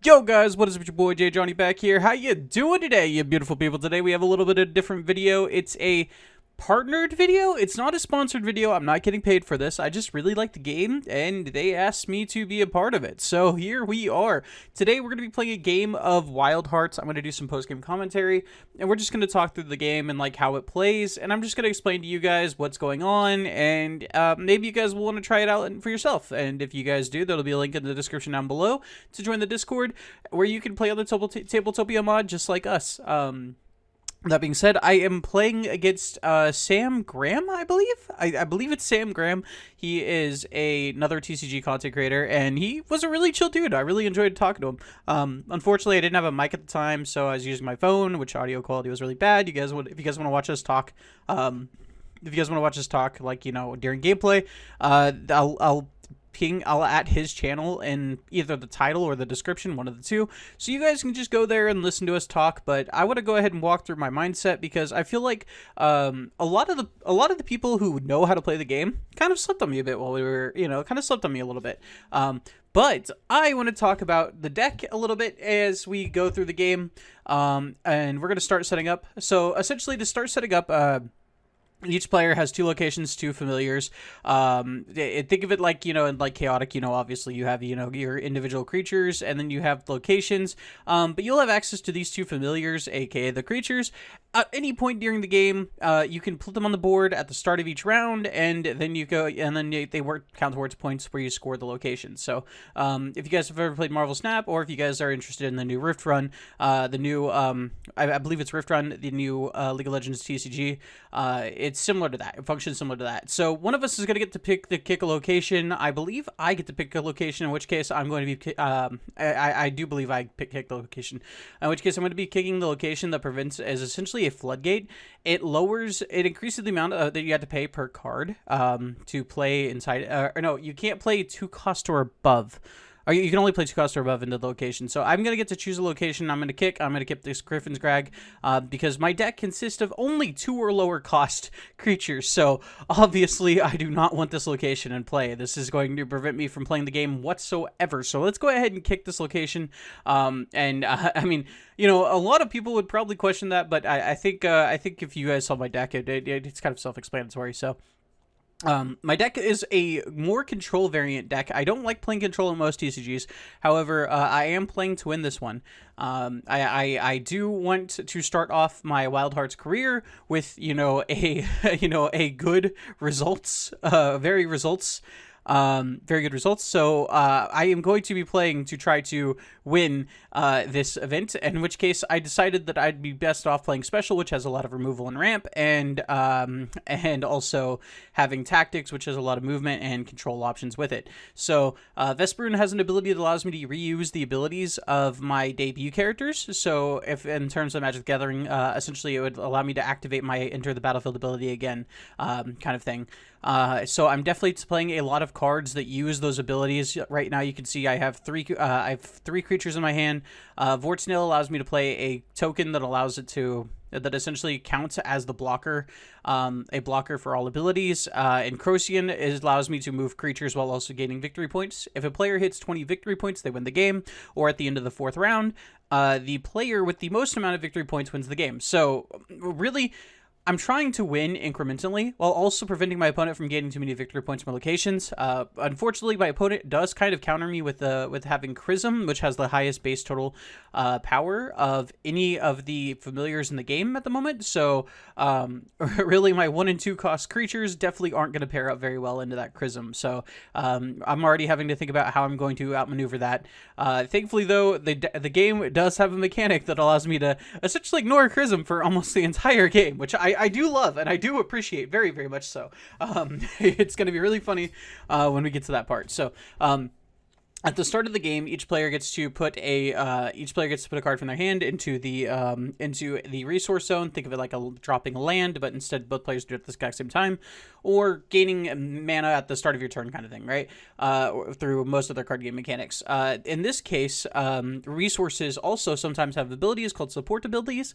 Yo guys, what is up, your boy JadeJonny back here. How you doing today, you beautiful people? Today we have a little bit of a different video. It's a partnered video. It's not a sponsored video. I'm not getting paid for this. I just really like the game and they asked me to be a part of it. So here we are. Today we're going to be playing a game of Wildhearts. I'm going to do some post-game commentary and we're just going to talk through the game and like how it plays, and I'm just going to explain to you guys what's going on, and maybe you guys will want to try it out for yourself. And if you guys do, there'll be a link in the description down below to join the Discord where you can play on the Tabletopia mod just like us. That being said, I am playing against Sam Graham, I believe. I believe it's Sam Graham. He is another TCG content creator, and he was a really chill dude. I really enjoyed talking to him. Unfortunately, I didn't have a mic at the time, so I was using my phone, which audio quality was really bad. If you guys want to watch us talk, like, you know, during gameplay, I'll add his channel in either the title or the description, one of the two, so you guys can just go there and listen to us talk. But I want to go ahead and walk through my mindset because I feel like a lot of the people who know how to play the game kind of slept on me a bit while we were, slept on me a little bit. But I want to talk about the deck a little bit as we go through the game, and we're going to start setting up. So essentially, to start setting up, each player has two locations, two familiars. Think of it like, in like Chaotic, obviously you have, your individual creatures, and then you have locations. But you'll have access to these two familiars, aka the creatures. At any point during the game, you can put them on the board at the start of each round, and then you go, and then they count towards points where you score the location. So, if you guys have ever played Marvel Snap, or if you guys are interested in the new Rift Run, the new, I believe it's Rift Run, the new League of Legends TCG, it's similar to that. It functions similar to that. So one of us is going to get to kick a location. I believe I get to pick a location, in which case I'm going to be, I do believe I kick the location, in which case I'm going to be kicking the location that prevents, is essentially a floodgate. It increases the amount that you have to pay per card to play inside, no, you can't play 2 cost or above. Or you can only play 2 cost or above into the location. So I'm going to get to choose a location. I'm going to kick this Griffin's Crag because my deck consists of only 2 or lower cost creatures. So obviously I do not want this location in play. This is going to prevent me from playing the game whatsoever. So let's go ahead and kick this location. I mean, a lot of people would probably question that, but I think if you guys saw my deck, it's kind of self-explanatory. So my deck is a more control variant deck. I don't like playing control in most TCGs. However, I am playing to win this one. I do want to start off my Wildhearts career with, a good results, very good results. So I am going to be playing to try to win this event, in which case I decided that I'd be best off playing Special, which has a lot of removal and ramp, and also having Tactics, which has a lot of movement and control options with it. So Vesperune has an ability that allows me to reuse the abilities of my debut characters. So if in terms of Magic the Gathering, essentially it would allow me to activate my Enter the Battlefield ability again, kind of thing. So I'm definitely playing a lot of cards that use those abilities. Right now you can see I have three creatures in my hand. Vortsnail allows me to play a token that allows it to, that essentially counts as the blocker, a blocker for all abilities. And Crocian allows me to move creatures while also gaining victory points. If a player hits 20 victory points, they win the game, or at the end of the 4th round, the player with the most amount of victory points wins the game. So really, I'm trying to win incrementally while also preventing my opponent from gaining too many victory points from locations. Unfortunately, my opponent does kind of counter me with having Chrism, which has the highest base total power of any of the familiars in the game at the moment. So really, my 1 and 2 cost creatures definitely aren't going to pair up very well into that Chrism. So I'm already having to think about how I'm going to outmaneuver that. Thankfully, though, the game does have a mechanic that allows me to essentially ignore Chrism for almost the entire game, which I do love and I do appreciate very, very much so. It's going to be really funny when we get to that part. So at the start of the game, each player gets to put a card from their hand into the resource zone. Think of it like dropping a land, but instead both players do it at the exact same time, or gaining mana at the start of your turn, kind of thing, right? Through most of their card game mechanics. In this case, resources also sometimes have abilities called support abilities,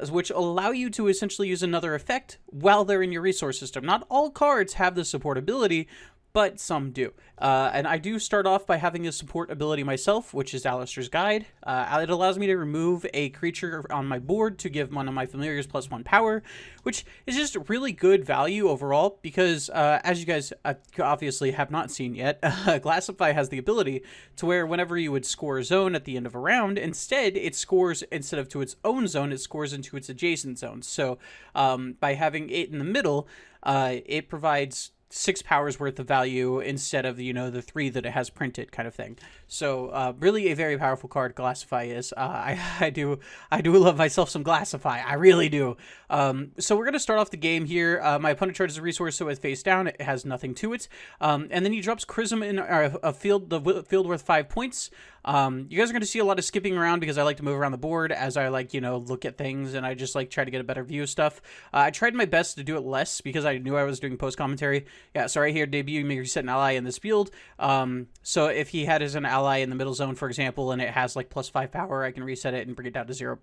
which allow you to essentially use another effect while they're in your resource system. Not all cards have the support ability, but some do. And I do start off by having a support ability myself, which is Alistair's Guide. It allows me to remove a creature on my board to give one of my familiars +1 power, which is just really good value overall because, as you guys obviously have not seen yet, Glassify has the ability to where whenever you would score a zone at the end of a round, instead it scores, instead of to its own zone, it scores into its adjacent zones. So by having it in the middle, it provides 6 powers worth of value instead of, the 3 that it has printed, kind of thing. So really a very powerful card Glassify is. I do love myself some Glassify. I really do. So we're going to start off the game here. My opponent charges a resource, so it's face down. It has nothing to it. And then he drops Chrism in a field, the field worth 5 points. You guys are going to see a lot of skipping around because I like to move around the board as I like, look at things, and I just like try to get a better view of stuff. I tried my best to do it less because I knew I was doing post commentary. Yeah, so right here, debut, may reset an ally in this field. So if he had an ally in the middle zone, for example, and it has like +5 power, I can reset it and bring it down to 0.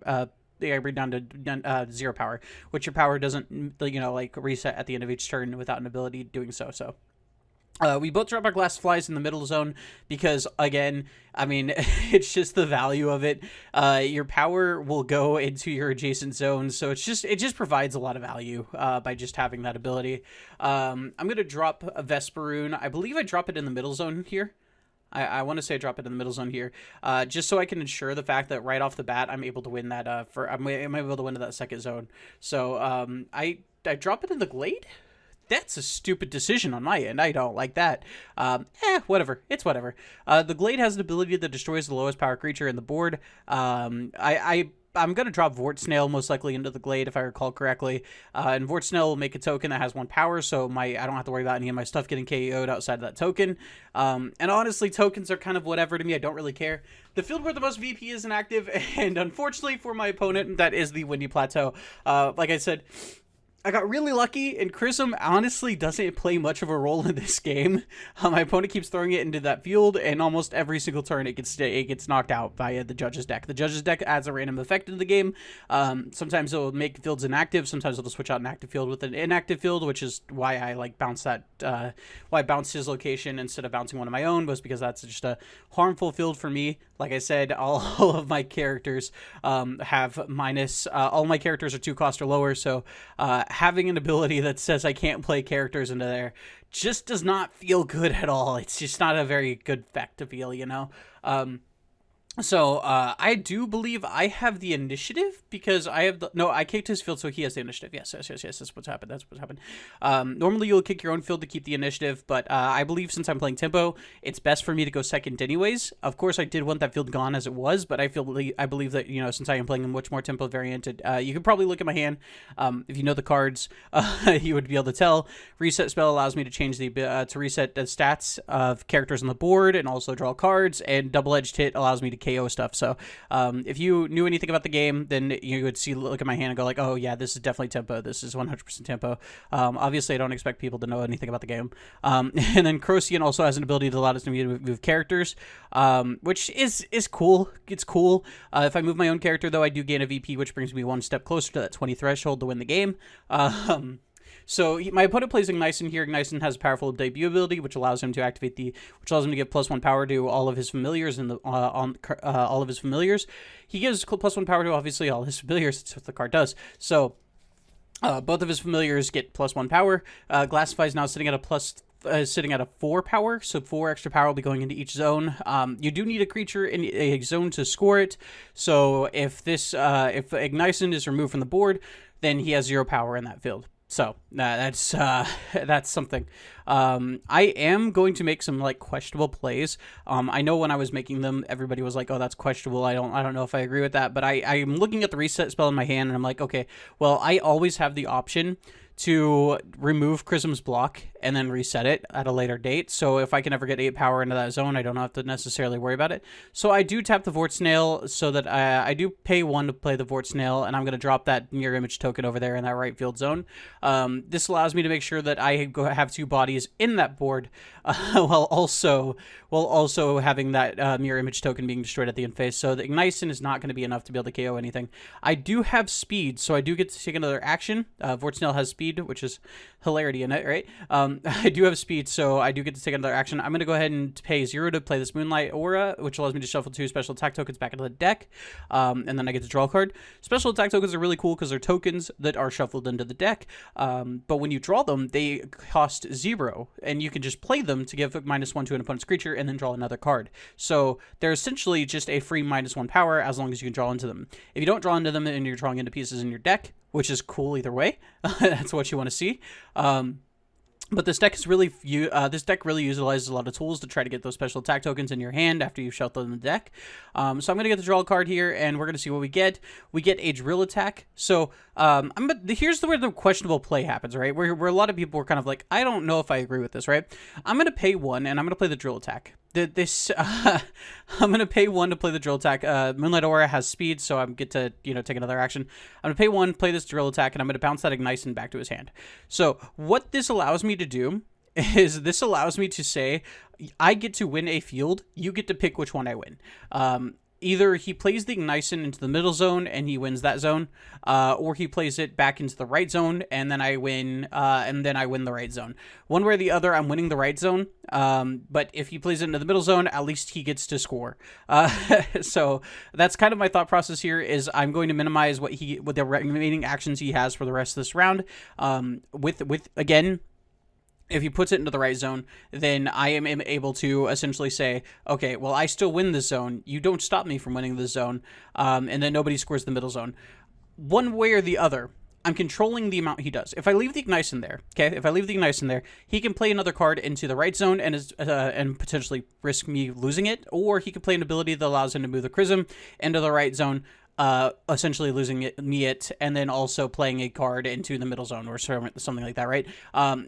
Bring down to 0 power, which your power doesn't, like reset at the end of each turn without an ability doing so. So. We both drop our glass flies in the middle zone because, again, I mean, it's just the value of it. Your power will go into your adjacent zones, so it just provides a lot of value by just having that ability. I'm going to drop a Vesperoon. I believe I drop it in the middle zone here. I want to say I drop it in the middle zone here, just so I can ensure the fact that right off the bat I'm able to win that. I'm able to win to that second zone. So I drop it in the Glade. That's a stupid decision on my end. I don't like that. Whatever. It's whatever. The Glade has an ability that destroys the lowest power creature in the board. I'm going to drop Vortsnail most likely into the Glade if I recall correctly. And Vortsnail will make a token that has 1 power, so I don't have to worry about any of my stuff getting KO'd outside of that token. And honestly, tokens are kind of whatever to me. I don't really care. The field where the most VP is inactive, and unfortunately for my opponent, that is the Windy Plateau. Like I said, I got really lucky, and Chrism honestly doesn't play much of a role in this game. My opponent keeps throwing it into that field, and almost every single turn it gets knocked out by the Judge's deck. The Judge's deck adds a random effect into the game. Sometimes it'll make fields inactive. Sometimes it'll switch out an active field with an inactive field, which is why I like bounce that. Why I bounced his location instead of bouncing one of my own, was because that's just a harmful field for me. Like I said, all of my characters have minus. All my characters are 2 cost or lower, so having an ability that says I can't play characters into there just does not feel good at all. It's just not a very good fact to feel, So I do believe I have the initiative because I have the... No, I kicked his field, so he has the initiative. Yes. That's what's happened. Normally, you'll kick your own field to keep the initiative, but I believe since I'm playing tempo, it's best for me to go second anyways. Of course, I did want that field gone as it was, but I believe that, since I am playing a much more tempo varianted, you could probably look at my hand. If you know the cards, you would be able to tell. Reset spell allows me to change to reset the stats of characters on the board and also draw cards, and double-edged hit allows me to KO stuff. So if you knew anything about the game, then you would look at my hand and go like, oh yeah, this is definitely tempo. This is 100% tempo. Obviously, I don't expect people to know anything about the game. And then Crocian also has an ability that allows us to move characters, which is cool. It's cool. If I move my own character, though, I do gain a VP, which brings me 1 step closer to that 20 threshold to win the game. So my opponent plays Ignition here. Ignition has a powerful debut ability, which allows him to which allows him to give +1 power to all of his familiars and all of his familiars. He gives +1 power to obviously all his familiars. That's what the card does. So both of his familiars get +1 power. Glassify is now sitting at a 4 power, so 4 extra power will be going into each zone. You do need a creature in a zone to score it. So if Ignition is removed from the board, then he has 0 power in that field. So that's something. I am going to make some questionable plays. I know when I was making them, everybody was like, "Oh, that's questionable." I don't know if I agree with that, but I'm looking at the reset spell in my hand, and I'm like, okay, well, I always have the option to remove Chrism's block and then reset it at a later date. So if I can ever get 8 power into that zone, I don't have to necessarily worry about it. So I do tap the Vortsnail so that I do pay 1 to play the Vortsnail, and I'm going to drop that mirror image token over there in that right field zone. This allows me to make sure that I have 2 bodies in that board while also having that mirror image token being destroyed at the end phase. So the Ignition is not going to be enough to be able to KO anything. I do have speed, so I do get to take another action. Vortsnail has speed. speed, which is hilarity in it, right? I do have speed, so I do get to take another action. I'm going to go ahead and pay 0 to play this Moonlight Aura, which allows me to shuffle 2 special attack tokens back into the deck, and then I get to draw a card. Special attack tokens are really cool because they're tokens that are shuffled into the deck, but when you draw them, they cost 0, and you can just play them to give -1 to an opponent's creature and then draw another card. So they're essentially just a free -1 power as long as you can draw into them. If you don't draw into them and you're drawing into pieces in your deck, which is cool either way, that's what you want to see. But this deck is really utilizes a lot of tools to try to get those special attack tokens in your hand after you've shuffled them in the deck. So I'm going to get to draw a card here, and we're going to see what we get. We get a drill attack. So here's where the questionable play happens, right? Where a lot of people were kind of like, I don't know if I agree with this, right? I'm going to pay 1, and I'm going to play the drill attack. I'm going to pay 1 to play the drill attack. Moonlight Aura has speed, so I get to, take another action. I'm going to pay 1, play this drill attack, and I'm going to bounce that Ignition back to his hand. So what this allows me to do is this allows me to say, I get to win a field. You get to pick which one I win. Either he plays the Ignition into the middle zone and he wins that zone, or he plays it back into the right zone and then I win, the right zone. One way or the other, I'm winning the right zone. But if he plays it into the middle zone, at least he gets to score. So that's kind of my thought process here. Is I'm going to minimize what the remaining actions he has for the rest of this round. Again, if he puts it into the right zone, then I am able to essentially say, okay, well, I still win this zone. You don't stop me from winning this zone. And then nobody scores the middle zone. One way or the other, I'm controlling the amount he does. If I leave the Ignition there, he can play another card into the right zone and potentially risk me losing it, or he can play an ability that allows him to move the Chrism into the right zone, essentially losing it, and then also playing a card into the middle zone or something like that, right?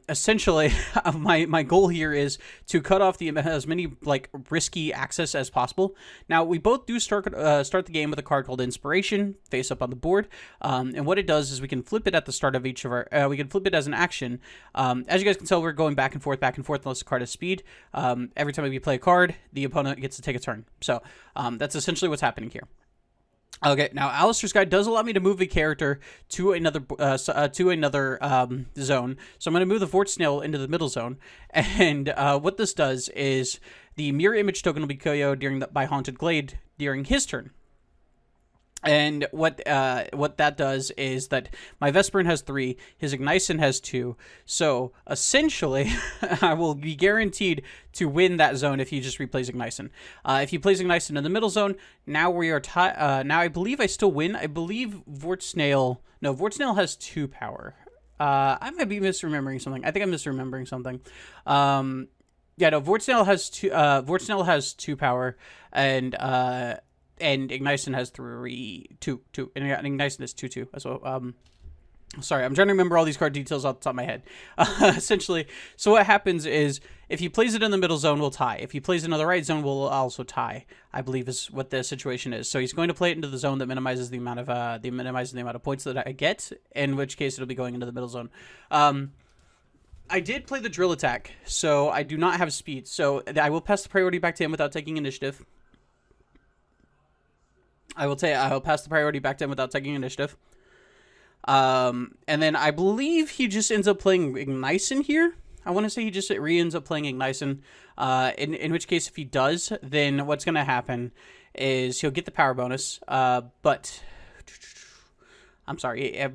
Essentially, my goal here is to cut off as many risky access as possible. Now, we both do start the game with a card called Inspiration face up on the board, and what it does is we can flip it at the start of each of our. We can flip it as an action. As you guys can tell, we're going back and forth unless the card has speed. Every time we play a card, the opponent gets to take a turn. So that's essentially what's happening here. Okay, now Alistair's Guide does allow me to move a character to another zone. So I'm going to move the Vort Snail into the middle zone, and what this does is the mirror image token will be KO'd by Haunted Glade during his turn. And what that does is that my Vesperin has 3, his Ignition has 2, so essentially I will be guaranteed to win that zone if he just replays Ignition. If he plays Ignition in the middle zone, now we are tied. Now I believe I still win. I believe Vort Snail has 2 power. I might be misremembering something. I think I'm misremembering something. Vort Snail has 2. Vort Snail has 2 power, and Ignition has 2, and Ignition is 2. So, sorry, I'm trying to remember all these card details off the top of my head. Essentially, so what happens is if he plays it in the middle zone, we'll tie. If he plays it in the right zone, we'll also tie, I believe is what the situation is. So he's going to play it into the zone that minimizes the amount of points that I get, in which case it'll be going into the middle zone. I did play the drill attack, so I do not have speed. So I will pass the priority back to him without taking initiative. I will pass the priority back to him without taking initiative. And then I believe he just ends up playing Ignition here. I want to say he just ends up playing Ignition. In which case, if he does, then what's going to happen is he'll get the power bonus. But I'm sorry.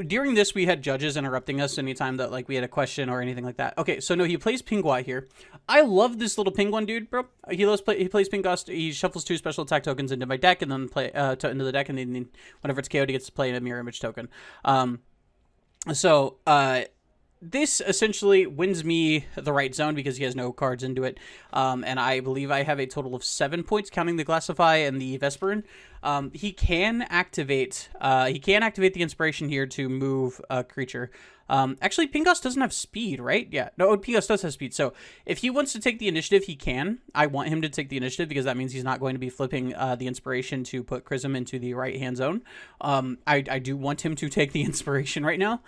During this, we had judges interrupting us anytime that we had a question or anything like that. Okay, so no, he plays Pingua here. I love this little Penguin dude, bro. He plays Pingust. He shuffles 2 special attack tokens into my deck and then into the deck, and then whenever it's KO'd, he gets to play a mirror image token. This essentially wins me the right zone because he has no cards into it. And I believe I have a total of 7 points, counting the Glassify and the Vesperin. He can activate the Inspiration here to move a creature. Actually, Pingos doesn't have speed, right? Yeah, no, Pingos does have speed. So if he wants to take the initiative, he can. I want him to take the initiative because that means he's not going to be flipping the Inspiration to put Chrism into the right-hand zone. I do want him to take the Inspiration right now,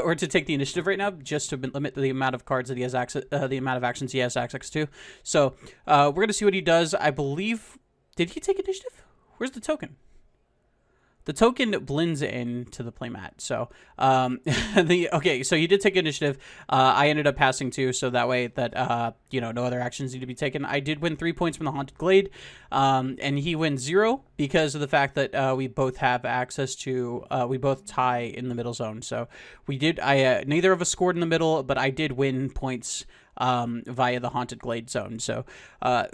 or to take the initiative right now, just to limit the amount of cards that he has access, the amount of actions he has access to. So we're going to see what he does. I believe, did he take initiative? Where's the token? the token blends into the playmat. So, okay, so you did take initiative. I ended up passing 2, so that way that, no other actions need to be taken. I did win 3 points from the Haunted Glade, and he wins 0 because of the fact that we both have access to, we both tie in the middle zone. So neither of us scored in the middle, but I did win points via the Haunted Glade zone. So,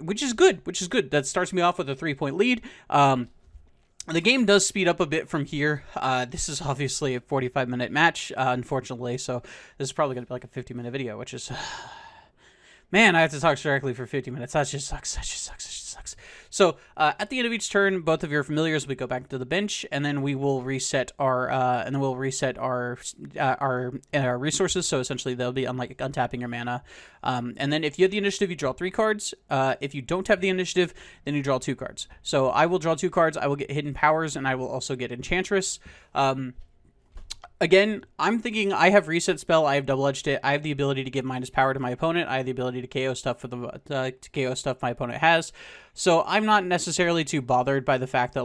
which is good. That starts me off with a 3-point lead. The game does speed up a bit from here. This is obviously a 45-minute match, unfortunately, so this is probably going to be like a 50-minute video, which is... Man, I have to talk directly for 50 minutes. That just sucks. So, at the end of each turn, both of your familiars, we go back to the bench, and then we will reset our resources. So essentially, they'll be untapping your mana. And then if you have the initiative, you draw 3 cards. If you don't have the initiative, then you draw 2 cards. So I will draw 2 cards. I will get Hidden Powers, and I will also get Enchantress. Again, I'm thinking I have Reset Spell, I have Double-Edged It, I have the ability to give minus power to my opponent, I have the ability to KO stuff to KO stuff my opponent has. So I'm not necessarily too bothered by the fact that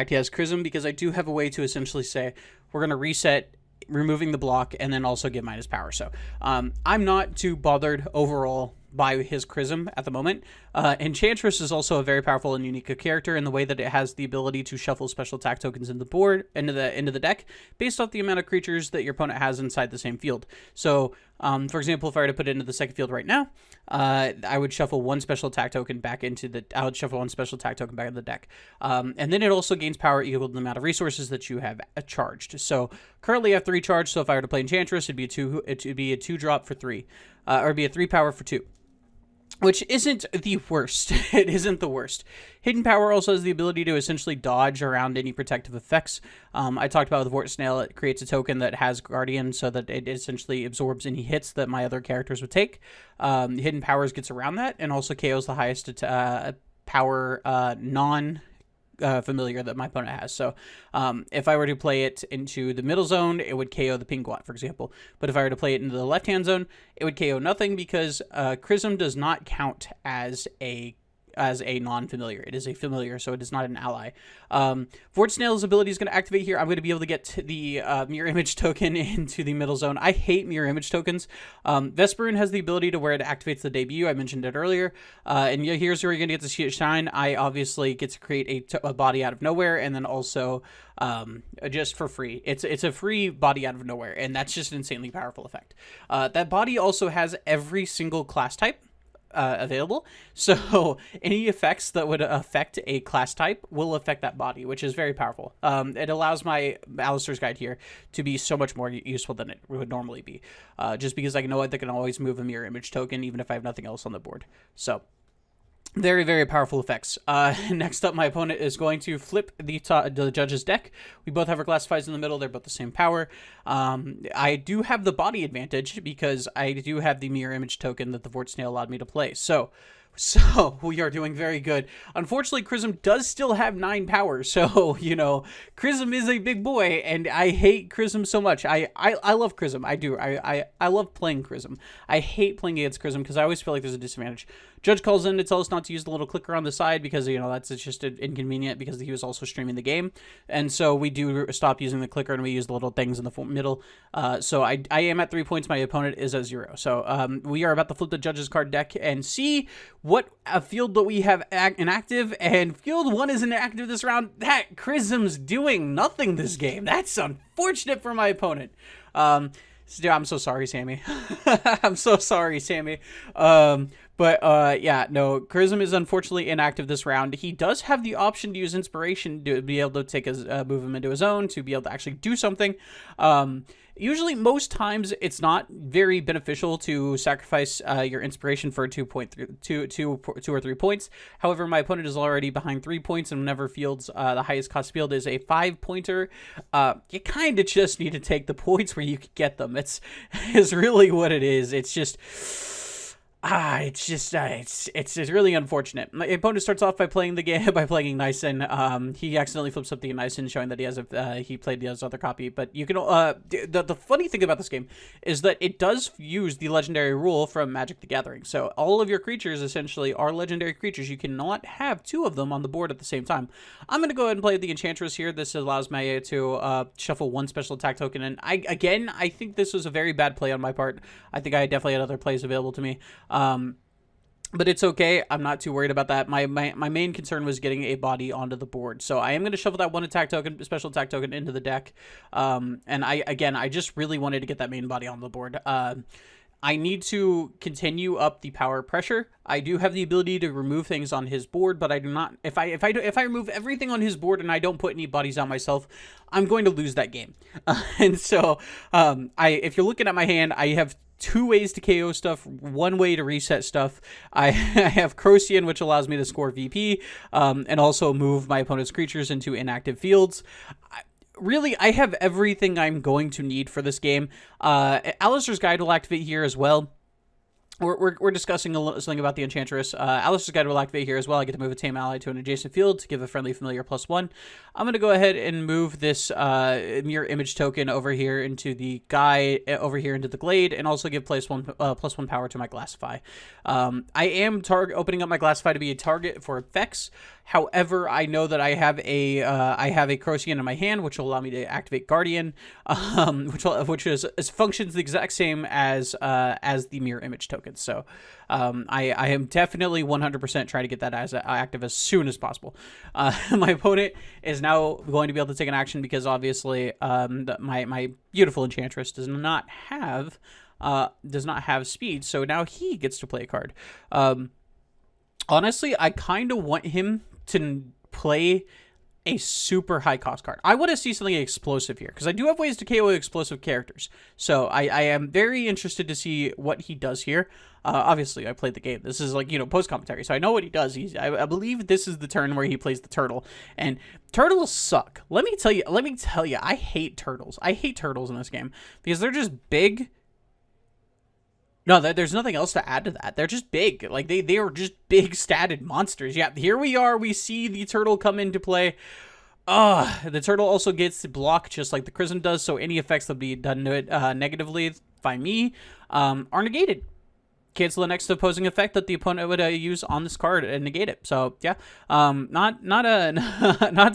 he has Chrism, because I do have a way to essentially say we're going to reset, removing the block, and then also give minus power. So I'm not too bothered overall by his Chrism at the moment. Enchantress is also a very powerful and unique character in the way that it has the ability to shuffle special attack tokens into the deck based off the amount of creatures that your opponent has inside the same field. So, for example, if I were to put it into the second field right now, I would shuffle one special attack token back into the deck. And then it also gains power equal to the amount of resources that you have charged. So currently I have 3 charged, so if I were to play Enchantress, it'd be a 2-drop for 3, or it'd be a 3 power for 2. Which isn't the worst. It isn't the worst. Hidden Power also has the ability to essentially dodge around any protective effects. I talked about with Vort Snail, it creates a token that has Guardian so that it essentially absorbs any hits that my other characters would take. Hidden Powers gets around that and also KOs the highest power familiar that my opponent has. So if I were to play it into the middle zone, it would KO the Pingwat, for example. But if I were to play it into the left-hand zone, it would KO nothing because Chrism does not count as a non-familiar. It is a familiar, so it is not an ally. Vort Snail's ability is going to activate here. I'm going to be able to get the Mirror Image token into the middle zone. I hate Mirror Image tokens. Vesperoon has the ability to where it activates the debut. I mentioned it earlier. And here's where you're going to get to see it shine. I obviously get to create a body out of nowhere, and then also just for free. It's a free body out of nowhere, and that's just an insanely powerful effect. That body also has every single class type available, so any effects that would affect a class type will affect that body, which is very powerful. It allows my Alistair's Guide here to be so much more useful than it would normally be, just because I know that I can always move a Mirror Image token even if I have nothing else on the board. So very, very powerful effects. Next up, my opponent is going to flip the judge's deck. We both have our classifieds in the middle. They're both the same power. I do have the body advantage because I do have the Mirror Image token that the Vort Snail allowed me to play. So we are doing very good. Unfortunately, Chrism does still have 9 power. So, Chrism is a big boy, and I hate Chrism so much. I love Chrism. I do. I love playing Chrism. I hate playing against Chrism because I always feel like there's a disadvantage. Judge calls in to tell us not to use the little clicker on the side because, that's just inconvenient because he was also streaming the game. And so we do stop using the clicker and we use the little things in the middle. So I am at 3 points. My opponent is at 0. So we are about to flip the judge's card deck and see what a field that we have inactive. And field 1 is inactive this round. That Chrism's doing nothing this game. That's unfortunate for my opponent. I'm so sorry, Sammy. I'm so sorry, Sammy. Chrism is unfortunately inactive this round. He does have the option to use Inspiration to be able to take move him into his own, to be able to actually do something. Usually, most times, it's not very beneficial to sacrifice your Inspiration for 2 or 3 points. However, my opponent is already behind 3 points, and whenever fields, the highest cost field is a 5-pointer, you kind of just need to take the points where you can get them. It's really what it is. It's just... It's just it's really unfortunate. My opponent starts off by playing the game by playing Nyson. He accidentally flips up the Nyson, showing that he has a he played his other copy. But you can the funny thing about this game is that it does use the legendary rule from Magic the Gathering. So all of your creatures essentially are legendary creatures. You cannot have two of them on the board at the same time. I'm gonna go ahead and play the Enchantress here. This allows me to shuffle one special attack token, and I think this was a very bad play on my part. I think I definitely had other plays available to me. But it's okay. I'm not too worried about that. My main concern was getting a body onto the board. So I am going to shuffle that one attack token, special attack token into the deck. And I just really wanted to get that main body on the board. I need to continue up the power pressure. I do have the ability to remove things on his board, but I do not. If I remove everything on his board and I don't put any bodies on myself, I'm going to lose that game. And so, if you're looking at my hand, I have two ways to KO stuff, one way to reset stuff. I have Crocian, which allows me to score VP, and also move my opponent's creatures into inactive fields. Really, I have everything I'm going to need for this game. Alistair's Guide will activate here as well. We're discussing something about the Enchantress. Alistair's Guide will activate here as well. I get to move a tame ally to an adjacent field to give a friendly familiar +1. I'm going to go ahead and move this mirror image token over here into the guide, over here into the glade, and also give +1 power to my Glassify. I am opening up my Glassify to be a target for effects. However, I know that I have a Crocian in my hand, which will allow me to activate Guardian, which functions the exact same as the mirror image token. So I am definitely 100% trying to get that as active as soon as possible. My opponent is now going to be able to take an action because obviously my beautiful Enchantress does not have speed, so now he gets to play a card. Honestly, I kind of want him to play a super high cost card. I want to see something explosive here because I do have ways to KO explosive characters. So I am very interested to see what he does here. Obviously, I played the game. This is like, post commentary, so I know what he does. I believe this is the turn where he plays the turtle, and turtles suck. Let me tell you, I hate turtles. I hate turtles in this game because they're just big. No, there's nothing else to add to that. They're just big. Like, they are just big statted monsters. Yeah, here we are. We see the turtle come into play. The turtle also gets to block just like the Chrism does, so any effects that be done to it negatively by me are negated. Cancel the next opposing effect that the opponent would use on this card and negate it. So yeah, not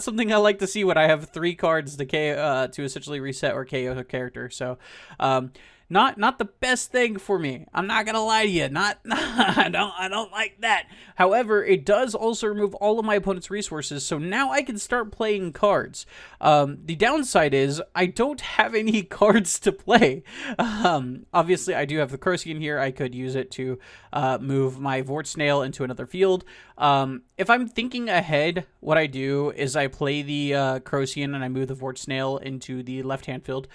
something I like to see when I have 3 cards to essentially reset or KO a character. So not the best thing for me. I'm not gonna lie to you. I don't like that. However, it does also remove all of my opponent's resources, so now I can start playing cards. The downside is I don't have any cards to play. Obviously, I do have the Crocian here. I could use it to move my Vort Snail into another field. If I'm thinking ahead, what I do is I play the Crocian and I move the Vort Snail into the left-hand field,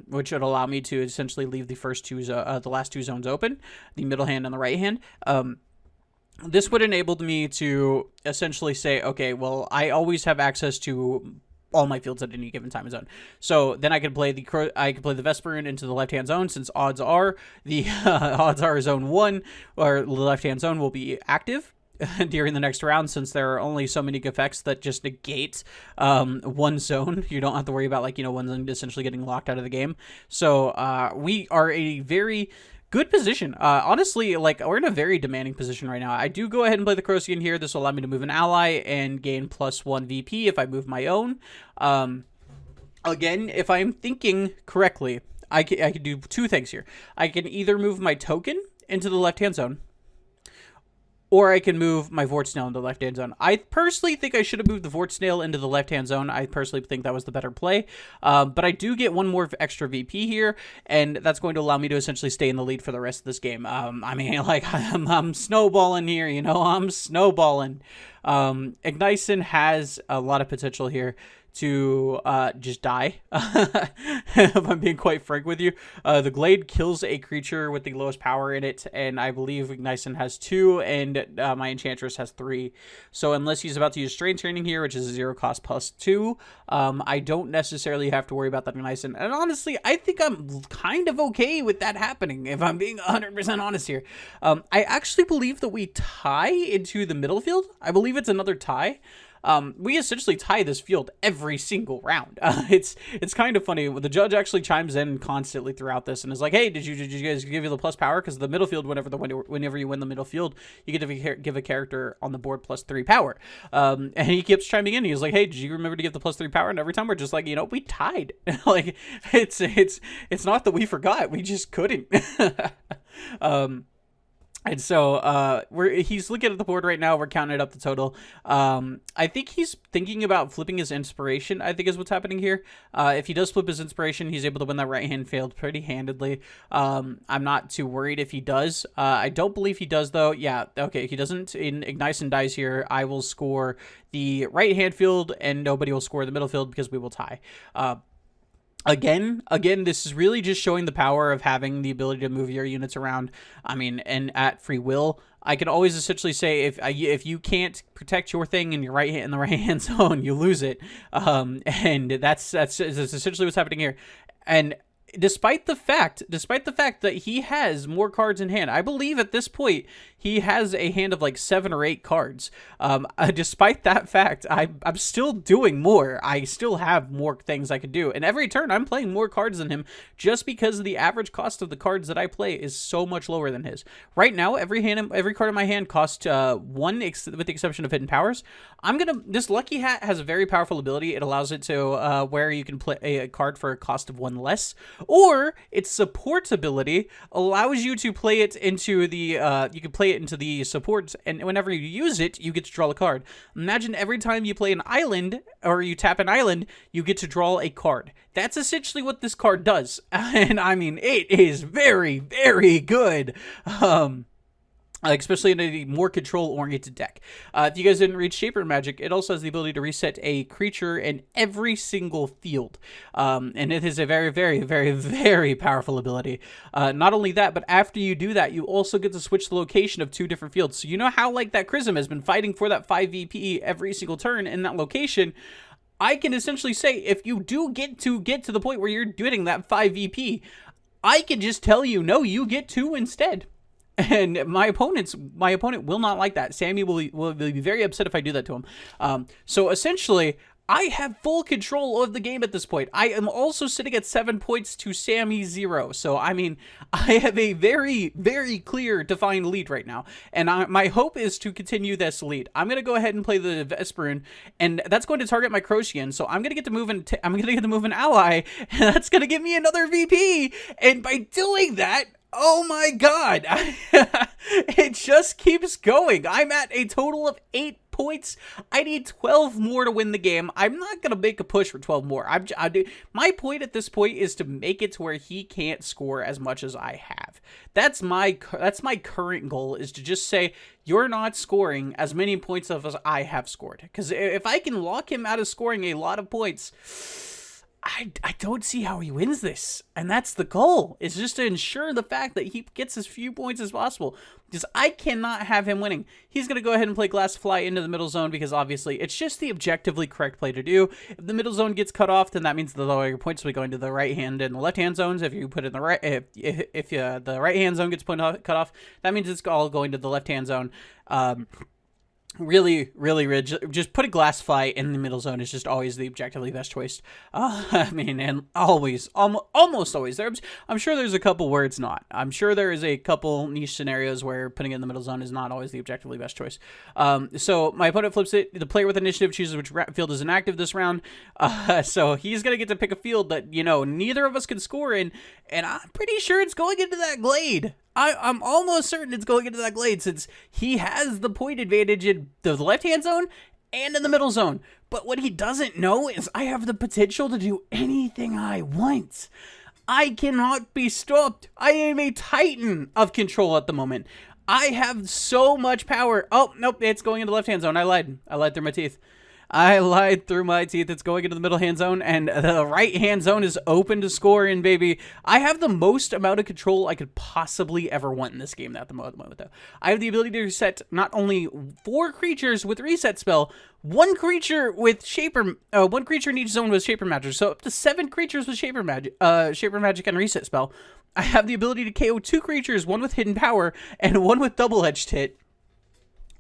which would allow me to essentially leave the last 2 zones open, the middle hand and the right hand. This would enable me to essentially say, okay, well, I always have access to all my fields at any given time and zone. So then I could play the Vesperoon into the left-hand zone, since odds are zone 1 or the left-hand zone will be active during the next round, since there are only so many effects that just negate one zone. You don't have to worry about one zone essentially getting locked out of the game. So we are a very good position. Honestly, we're in a very demanding position right now. I do go ahead and play the Crocian here. This will allow me to move an ally and gain +1 VP if I move my own. Again, if I'm thinking correctly, I can do 2 things here. I can either move my token into the left-hand zone, or I can move my Vort Snail into the left-hand zone. I personally think I should have moved the Vort Snail into the left-hand zone. I personally think that was the better play. But I do get 1 more extra VP here, and that's going to allow me to essentially stay in the lead for the rest of this game. I'm snowballing here, I'm snowballing. Ignition has a lot of potential here to just die. If I'm being quite frank with you, the Glade kills a creature with the lowest power in it, and I believe Ignition has 2, and my Enchantress has 3. So unless he's about to use Strain Training here, which is a 0 cost plus 2, I don't necessarily have to worry about that Ignition. And honestly, I think I'm kind of okay with that happening, if I'm being 100% honest here. I actually believe that we tie into the middle field. I believe it's another tie. We essentially tie this field every single round. It's kind of funny. The judge actually chimes in constantly throughout this and is like, "Hey, did you guys give you the plus power? Because the middle field, whenever you win the middle field, you get to give a character on the board plus 3 power." And he keeps chiming in. He's like, "Hey, did you remember to give the plus 3 power?" And every time we're just like, we tied. Like it's not that we forgot. We just couldn't. And so he's looking at the board right now. We're counting up the total. I think he's thinking about flipping his inspiration, I think is what's happening here. If he does flip his inspiration, he's able to win that right hand field pretty handedly. I'm not too worried if he does. I don't believe he does, though. Yeah, okay, he doesn't. In Ignition dies here, I will score the right hand field, and nobody will score the middle field because we will tie. Again, this is really just showing the power of having the ability to move your units around. I mean, and at free will, I can always essentially say if you can't protect your thing in the right hand zone, you lose it. And that's essentially what's happening here. And despite the fact that he has more cards in hand, I believe at this point he has a hand of like 7 or 8 cards. Despite that fact, I'm still doing more. I still have more things I could do, and every turn I'm playing more cards than him, just because the average cost of the cards that I play is so much lower than his. Right now, every card in my hand costs 1, with the exception of hidden powers. This Lucky Hat has a very powerful ability. It allows it to where you can play a card for a cost of 1 less. Or its support ability allows you to play it into the support, and whenever you use it, you get to draw a card. Imagine every time you play an island or you tap an island, you get to draw a card. That's essentially what this card does, and I mean, it is very, very good. Especially in a more control-oriented deck. If you guys didn't read Shaper Magic, it also has the ability to reset a creature in every single field. And it is a very, very, very, very powerful ability. Not only that, but after you do that, you also get to switch the location of 2 different fields. So you know how like that Chrism has been fighting for that 5 VP every single turn in that location? I can essentially say, if you do get to the point where you're doing that 5 VP, I can just tell you, no, you get 2 instead. And my opponent will not like that. Sammy will be very upset if I do that to him. So essentially, I have full control of the game at this point. I am also sitting at 7 points to Sammy's 0. So, I mean, I have a very, very clear, defined lead right now. And my hope is to continue this lead. I'm going to go ahead and play the Vesperine, and that's going to target my Crocian. So I'm going to get to move an ally, and that's going to give me another VP. And by doing that, oh my god, it just keeps going. I'm at a total of 8 points. I need 12 more to win the game. I'm not going to make a push for 12 more. My point at this point is to make it to where he can't score as much as I have. That's my current goal, is to just say, you're not scoring as many points as I have scored. Because if I can lock him out of scoring a lot of points, I don't see how he wins this. And that's the goal, is just to ensure the fact that he gets as few points as possible. Because I cannot have him winning. He's going to go ahead and play Glass Fly into the middle zone, because obviously it's just the objectively correct play to do. If the middle zone gets cut off, then that means the lower your points will be going to the right hand and the left hand zones. If you put in the right, if the right hand zone gets cut off, that means it's all going to the left hand zone. Really, just put a Glass Fly in the middle zone is just always the objectively best choice. I mean, and almost always. I'm sure there's a couple where it's not. I'm sure there is a couple niche scenarios where putting it in the middle zone is not always the objectively best choice. So my opponent flips it. The player with initiative chooses which field is inactive this round. So he's going to get to pick a field that, neither of us can score in, and I'm pretty sure it's going into that Glade. I'm almost certain it's going into that Glade, since he has the point advantage in the left-hand zone and in the middle zone. But what he doesn't know is I have the potential to do anything I want. I cannot be stopped. I am a titan of control at the moment. I have so much power. Oh, nope, it's going into the left-hand zone. I lied through my teeth. It's going into the middle hand zone, and the right hand zone is open to score in, baby. I have the most amount of control I could possibly ever want in this game at the moment, though. I have the ability to reset not only 4 creatures with reset spell, 1 creature with Shaper, 1 creature in each zone with Shaper Magic, so up to 7 creatures with Shaper Magic and reset spell. I have the ability to KO 2 creatures, 1 with hidden power and 1 with double-edged hit.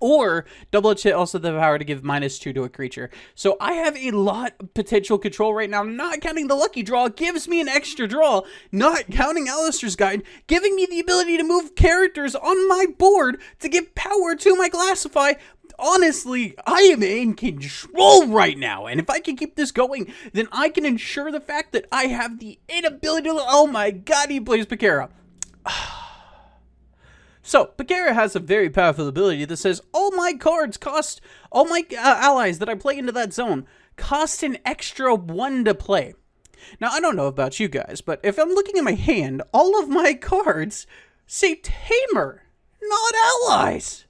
Or double-edged hit also the power to give -2 to a creature. So I have a lot of potential control right now, not counting the lucky draw, gives me an extra draw, not counting Alistair's Guide, giving me the ability to move characters on my board to give power to my Classify. Honestly, I am in control right now, and if I can keep this going, then I can ensure the fact that I have the inability to... Oh my god, he plays Pakera. So, Pakera has a very powerful ability that says, all my cards cost, all my allies that I play into that zone cost an extra 1 to play. Now, I don't know about you guys, but if I'm looking at my hand, all of my cards say Tamer, not allies.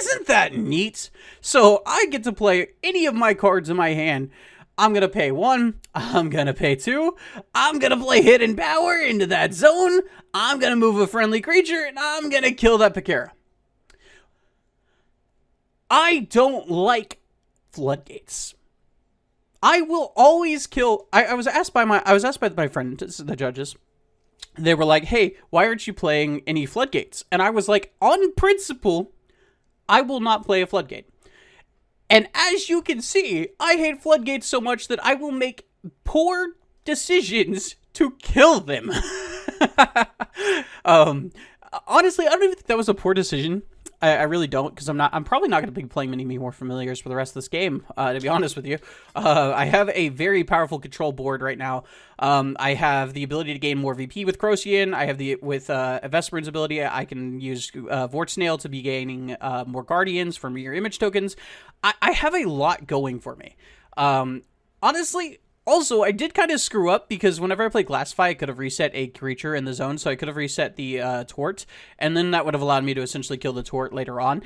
Isn't that neat? So, I get to play any of my cards in my hand. I'm going to pay 1, I'm going to pay 2, I'm going to play Hidden Power into that zone, I'm going to move a friendly creature, and I'm going to kill that Pakera. I don't like floodgates. I will always kill... I was asked by my friend, the judges. They were like, hey, why aren't you playing any floodgates? And I was like, on principle, I will not play a floodgate. And as you can see, I hate floodgates so much that I will make poor decisions to kill them. Honestly, I don't even think that was a poor decision. I really don't, because I'm probably not going to be playing many more familiars for the rest of this game, to be honest with you. I have a very powerful control board right now. I have the ability to gain more VP with Crocian. I have with Vesper's ability, I can use Vortsnail to be gaining more Guardians for mirror image tokens. I have a lot going for me. Honestly... Also, I did kind of screw up because whenever I played Glassify, I could have reset a creature in the zone, so I could have reset the Tort, and then that would have allowed me to essentially kill the Tort later on.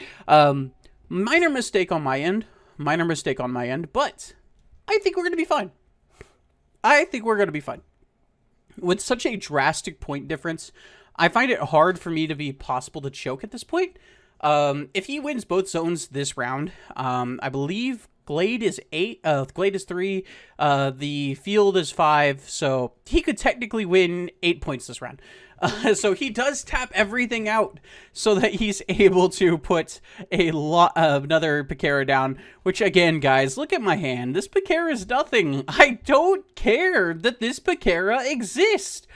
Minor mistake on my end, but I think we're going to be fine. With such a drastic point difference, I find it hard for me to be possible to choke at this point. If he wins both zones this round, I believe... Glade is 8, Glade is 3, the field is 5, so he could technically win 8 points this round. So he does tap everything out so that he's able to put another Pakera down, which again, guys, look at my hand. This Pakera is nothing. I don't care that this Pakera exists.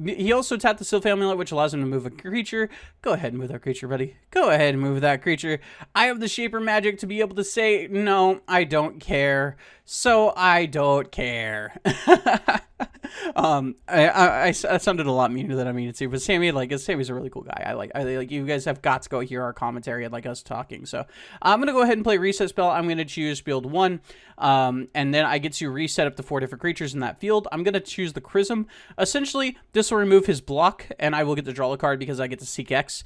He also tapped the Sylph Amulet, which allows him to move a creature. Go ahead and move that creature, buddy. Go ahead and move that creature. I have the Shaper Magic to be able to say, no, I don't care. So I don't care. I sounded a lot meaner than I mean to, but Sammy's a really cool guy. I like you guys have got to go hear our commentary and like us talking. So I'm gonna go ahead and play reset spell. I'm gonna choose field 1, and then I get to reset up to 4 different creatures in that field. I'm gonna choose the Chrism. Essentially, this will remove his block, and I will get to draw a card because I get to seek X,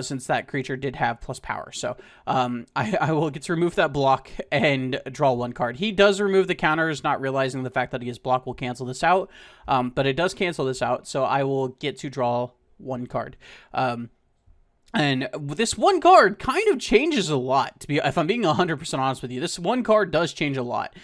since that creature did have plus power. So I will get to remove that block and draw 1 card. He does remove the counters, not realizing the fact that his block will cancel this out. But it does cancel this out, so I will get to draw 1 card. And this 1 card kind of changes a lot. If I'm being 100% honest with you, this 1 card does change a lot.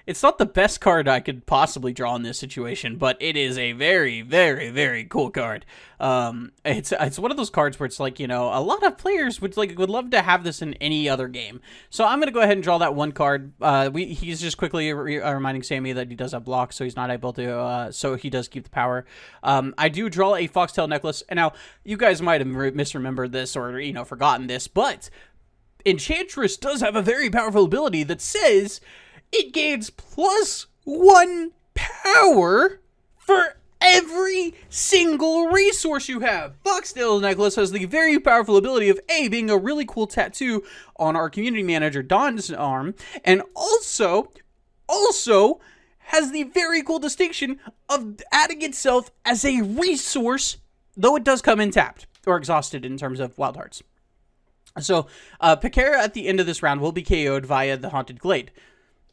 It's not the best card I could possibly draw in this situation, but it is a very, very, very cool card. It's one of those cards where it's like, you know, a lot of players would love to have this in any other game. So I'm gonna go ahead and draw that 1 card. He's just quickly reminding Sammy that he does have blocks, so he's not able to. So he does keep the power. I do draw a Foxtail Necklace, and now you guys might have misremembered this or forgotten this, but Enchantress does have a very powerful ability that says it gains +1 power for every single resource you have. Foxtail Necklace has the very powerful ability of being a really cool tattoo on our community manager Don's arm, and also has the very cool distinction of adding itself as a resource though it does come in tapped or exhausted in terms of Wild Hearts. So, Pekera at the end of this round will be KO'd via the Haunted Glade.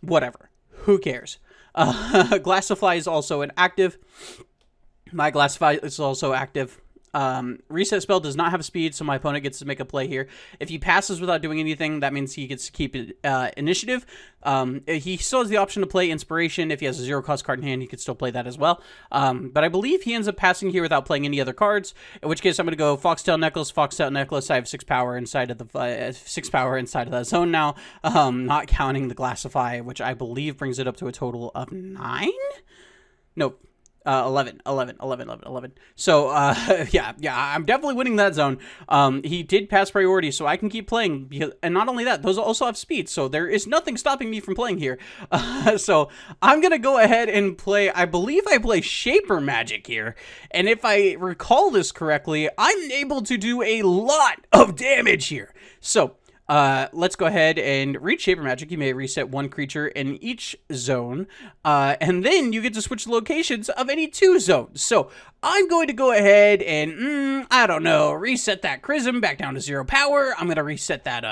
Whatever. Who cares? Glassify is also an active. My Glassify is also active. Reset spell does not have speed, so my opponent gets to make a play here. If he passes without doing anything, that means he gets to keep initiative. He still has the option to play Inspiration. If he has a 0-cost card in hand, he could still play that as well. But I believe he ends up passing here without playing any other cards, in which case I'm going to go Foxtail Necklace, Foxtail Necklace. I have 6 power inside of the 6 power inside of that zone now, not counting the Glassify, which I believe brings it up to a total of 9? Nope. 11. So, yeah, I'm definitely winning that zone. He did pass priority, so I can keep playing, because, and not only that, those also have speed, so there is nothing stopping me from playing here. So, I'm gonna go ahead and play, I believe I play Shaper Magic here, and if I recall this correctly, I'm able to do a lot of damage here. So, let's go ahead and read Shaper Magic. You may reset 1 creature in each zone, and then you get to switch locations of any 2 zones. So I'm going to go ahead and, I don't know, reset that Chrism back down to 0 power. I'm gonna reset that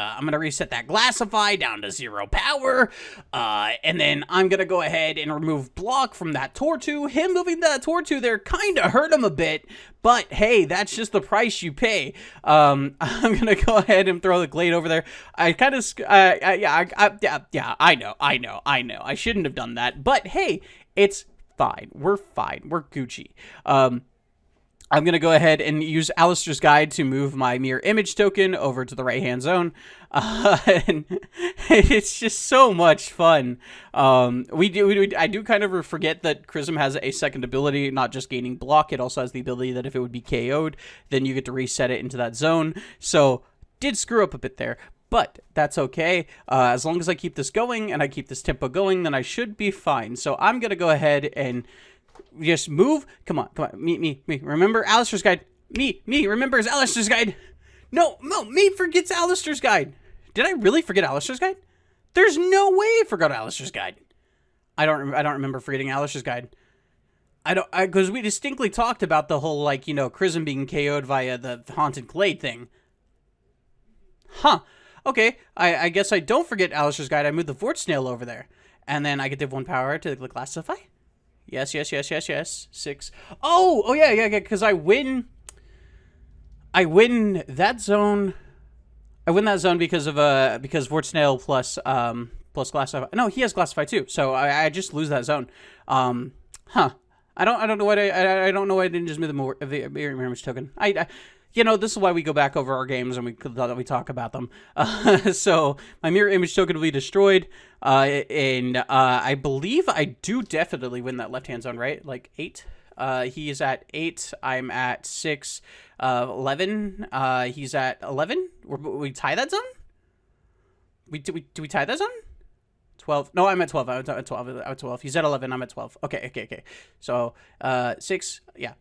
Glassify down to 0 power, and then I'm gonna go ahead and remove block from that Tortu. Him moving that Tortu there kind of hurt him a bit, but hey, that's just the price you pay. I'm gonna go ahead and throw the Glade over there. I kind of, yeah, I know. I shouldn't have done that, but hey, it's fine. We're fine. We're Gucci. I'm going to go ahead and use Alistair's Guide to move my Mirror Image token over to the right-hand zone. And it's just so much fun. I do kind of forget that Chrism has a second ability, not just gaining block. It also has the ability that if it would be KO'd, then you get to reset it into that zone. So, did screw up a bit there. But that's okay. As long as I keep this going and I keep this tempo going, then I should be fine. So I'm going to go ahead and just move. Come on. Me. Remember Alistair's Guide. Me remembers Alistair's Guide. No, me forgets Alistair's Guide. Did I really forget Alistair's Guide? There's no way I forgot Alistair's Guide. I don't remember forgetting Alistair's Guide. Because we distinctly talked about the whole, like, you know, Chrism being KO'd via the Haunted Glade thing. Huh. Okay, I guess I don't forget Alistair's Guide. I moved the Vort Snail over there. And then I get to have 1 power to the Glassify. Yes. 6. Oh, yeah, because I win that zone. I win that zone because Vort Snail plus Glassify. No, he has Glassify too. So I just lose that zone. Huh. I don't know why I don't know why I didn't just move the Mirror Image token. You know, this is why we go back over our games and we talk about them. So my Mirror Image token will be destroyed, and I believe I do definitely win that left-hand zone, right? Like 8. He is at 8. I'm at 6. 11. He's at 11. We tie that zone? Do we tie that zone? 12. No, I'm at 12. I'm at 12. I'm at 12. He's at 11. I'm at 12. Okay. So 6. Yeah.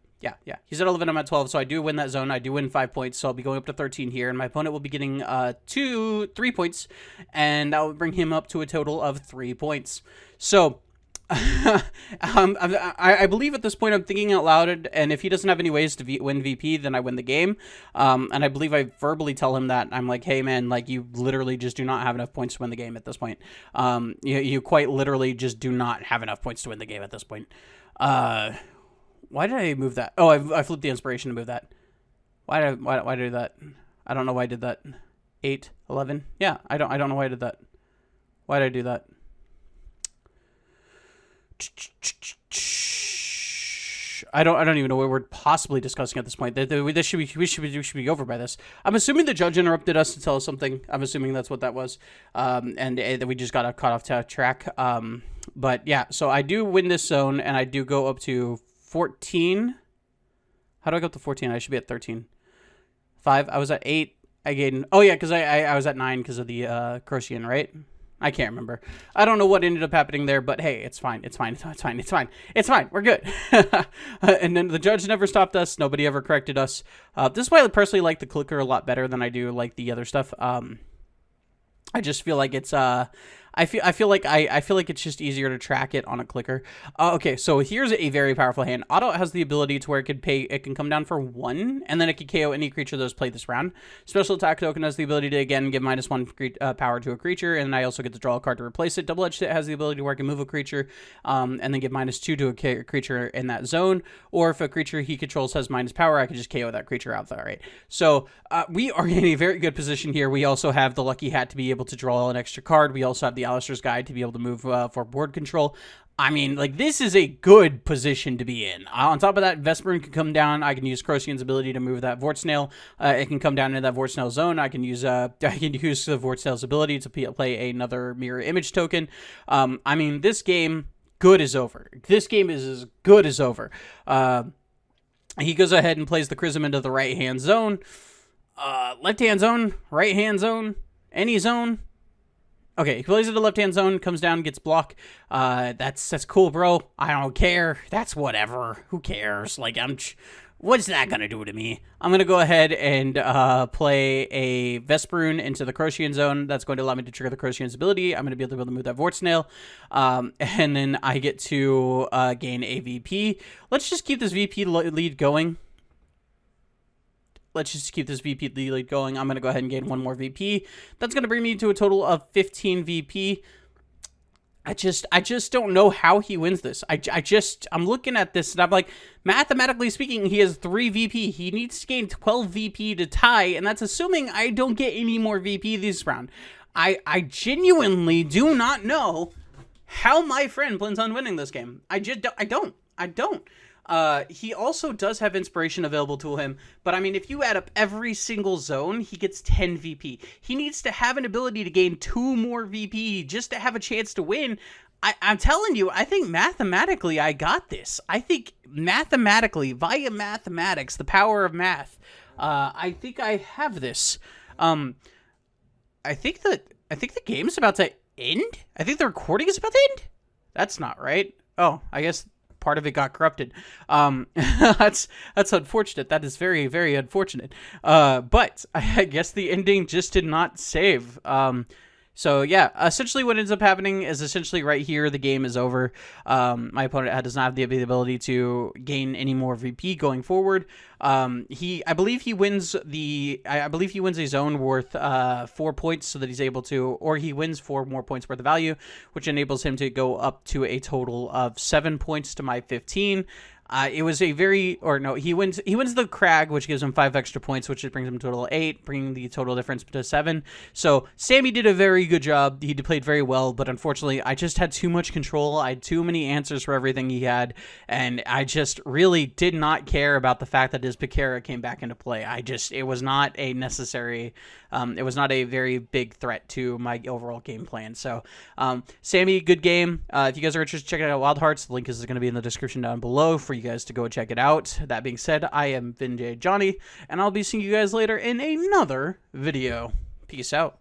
He's at 11, I'm at 12, so I do win that zone. I do win 5 points, so I'll be going up to 13 here, and my opponent will be getting 3 points, and that will bring him up to a total of 3 points. So, I believe at this point I'm thinking out loud, and if he doesn't have any ways to win VP, then I win the game. And I believe I verbally tell him that. I'm like, hey man, like, you literally just do not have enough points to win the game at this point. You quite literally just do not have enough points to win the game at this point. Why did I move that? Oh, I flipped the Inspiration to move that. Why did I do that? I don't know why I did that. 8, 11. Yeah, I don't know why I did that. Why did I do that? I don't even know what we're possibly discussing at this point. We should be over by this. I'm assuming the judge interrupted us to tell us something. I'm assuming that's what that was. And we just got caught off track. But yeah, so I do win this zone, and I do go up to 14. How do I go up to 14? I should be at 13. 5. I was at 8. I gained. Oh yeah, because I was at 9 because of the Crocian, right? I can't remember. I don't know what ended up happening there, but hey, it's fine. We're good. And then the judge never stopped us. Nobody ever corrected us. This is why I personally like the clicker a lot better than I do like the other stuff. I just feel like it's I feel like I feel like it's just easier to track it on a clicker. Okay, so here's a very powerful hand. Auto has the ability to where it can come down for 1, and then it can KO any creature that was played this round. Special attack token has the ability to again give -1 power to a creature, and I also get to draw a card to replace it. Double edged hit has the ability to where I can move a creature, and then give -2 to a creature in that zone. Or if a creature he controls has -power, I can just KO that creature out there, right? So we are in a very good position here. We also have the lucky hat to be able to draw an extra card. We also have the Alistair's Guide to be able to move for board control. I mean, like, this is a good position to be in. On top of that, Vesperin can come down. I can use Crocian's ability to move that Vortsnail. It can come down into that Vortsnail zone. I can use the Vortsnail's ability to play another Mirror Image token. I mean, this game, good is over. This game is as good as over. He goes ahead and plays the Chrism into the right-hand zone. Left-hand zone, right-hand zone, any zone. Okay, he plays it to left-hand zone, comes down, gets block. That's cool, bro. I don't care. That's whatever. Who cares? Like, what's that gonna do to me? I'm gonna go ahead and play a Vesperoon into the Crocian zone. That's going to allow me to trigger the Crocian's ability. I'm gonna be able to move that Vortsnail, and then I get to gain a VP. Let's just keep this VP lead going. Let's just keep this VP lead going. I'm going to go ahead and gain 1 more VP. That's going to bring me to a total of 15 VP. I just don't know how he wins this. I'm looking at this and I'm like, mathematically speaking, he has 3 VP. He needs to gain 12 VP to tie, and that's assuming I don't get any more VP this round. I genuinely do not know how my friend plans on winning this game. I don't. He also does have inspiration available to him, but I mean, if you add up every single zone, he gets 10 VP. He needs to have an ability to gain 2 more VP just to have a chance to win. I'm telling you, I think mathematically I got this. I think mathematically, via mathematics, the power of math, I think I have this. I think the game's about to end. I think the recording is about to end. That's not right. Oh, I guess part of it got corrupted. That's unfortunate. That is very, very unfortunate. But I guess the ending just did not save. So yeah, essentially what ends up happening is essentially right here, the game is over. My opponent does not have the ability to gain any more VP going forward. I believe he wins a zone worth 4 points so that he's able to, or he wins 4 more points worth of value, which enables him to go up to a total of 7 points to my 15. It was a he wins the crag, which gives him 5 extra points, which brings him to a total of 8, bringing the total difference to 7. So Sammy did a very good job. He played very well, but unfortunately, I just had too much control. I had too many answers for everything he had, and I just really did not care about the fact that his Pekera came back into play. It was not a necessary, it was not a very big threat to my overall game plan. So, Sammy, good game. If you guys are interested, check out Wildhearts. The link is going to be in the description down below for you guys to go check it out. That being said, I am JadeJonny, and I'll be seeing you guys later in another video. Peace out.